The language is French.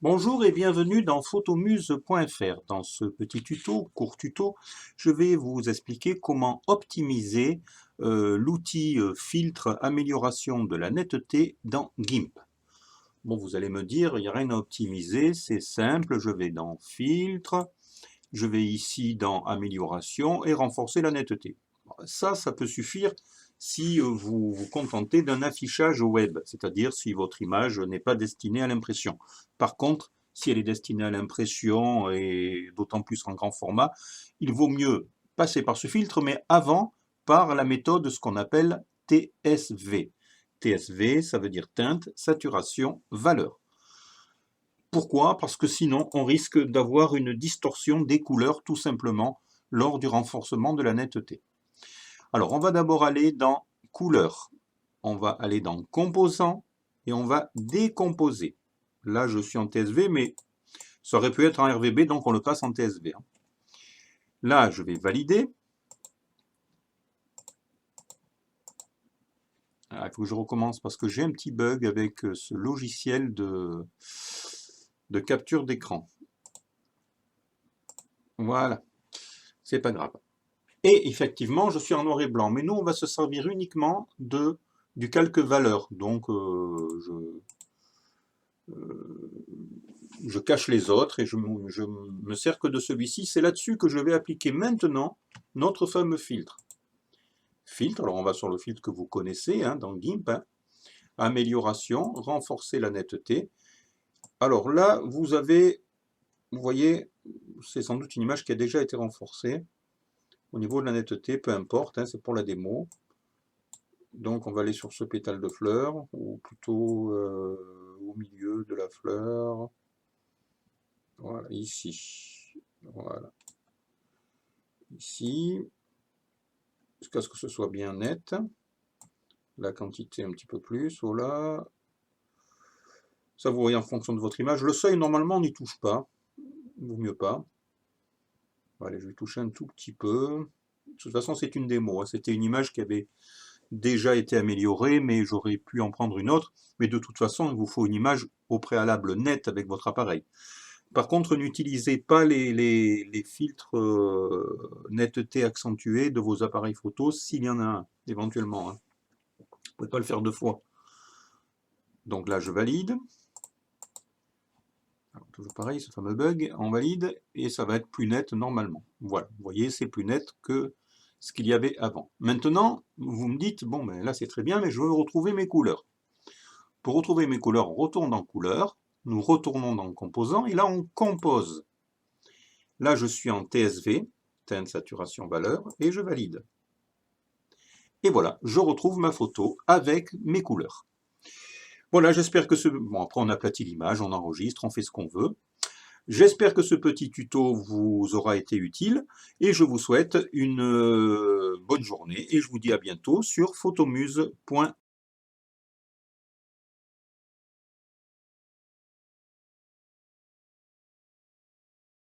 Bonjour et bienvenue dans photomuse.fr. Dans ce petit tuto, court tuto, je vais vous expliquer comment optimiser l'outil filtre amélioration de la netteté dans GIMP. Bon, vous allez me dire, il n'y a rien à optimiser, c'est simple, je vais dans filtre, je vais ici dans amélioration et renforcer la netteté. Ça peut suffire si vous vous contentez d'un affichage web, c'est-à-dire si votre image n'est pas destinée à l'impression. Par contre, si elle est destinée à l'impression et d'autant plus en grand format, il vaut mieux passer par ce filtre, mais avant par la méthode ce qu'on appelle TSV. TSV, ça veut dire teinte, saturation, valeur. Pourquoi? Parce que sinon, on risque d'avoir une distorsion des couleurs tout simplement lors du renforcement de la netteté. Alors, on va d'abord aller dans couleurs. On va aller dans composants et on va décomposer. Là, je suis en TSV, mais ça aurait pu être en RVB, donc on le passe en TSV. Là, je vais valider. Il faut que je recommence parce que j'ai un petit bug avec ce logiciel de capture d'écran. Voilà, c'est pas grave. Et effectivement, je suis en noir et blanc. Mais nous, on va se servir uniquement du calque valeur. Donc, je cache les autres et je me sers que de celui-ci. C'est là-dessus que je vais appliquer maintenant notre fameux filtre. Filtre, alors on va sur le filtre que vous connaissez dans GIMP. Amélioration, renforcer la netteté. Alors là, vous voyez, c'est sans doute une image qui a déjà été renforcée. Au niveau de la netteté, peu importe, c'est pour la démo. Donc on va aller sur ce pétale de fleur, ou plutôt au milieu de la fleur. Voilà, ici. Voilà. Ici. Jusqu'à ce que ce soit bien net. La quantité un petit peu plus, voilà. Ça vous voyez en fonction de votre image. Le seuil, normalement, on n'y touche pas. Vaut mieux pas. Allez, je vais toucher un tout petit peu. De toute façon, c'est une démo. C'était une image qui avait déjà été améliorée, mais j'aurais pu en prendre une autre. Mais de toute façon, il vous faut une image au préalable nette avec votre appareil. Par contre, n'utilisez pas les filtres netteté accentués de vos appareils photo s'il y en a un, éventuellement. Vous ne pouvez pas le faire deux fois. Donc là, je valide. Alors, toujours pareil, ce fameux bug, on valide, et ça va être plus net normalement. Voilà, vous voyez, c'est plus net que ce qu'il y avait avant. Maintenant, vous me dites, bon, ben là c'est très bien, mais je veux retrouver mes couleurs. Pour retrouver mes couleurs, on retourne dans couleurs, nous retournons dans composants, et là on compose. Là je suis en TSV, teinte, saturation, valeur, et je valide. Et voilà, je retrouve ma photo avec mes couleurs. Voilà, j'espère que ce... Bon, après on aplatit l'image, on enregistre, on fait ce qu'on veut. J'espère que ce petit tuto vous aura été utile et je vous souhaite une bonne journée et je vous dis à bientôt sur photomuse.fr.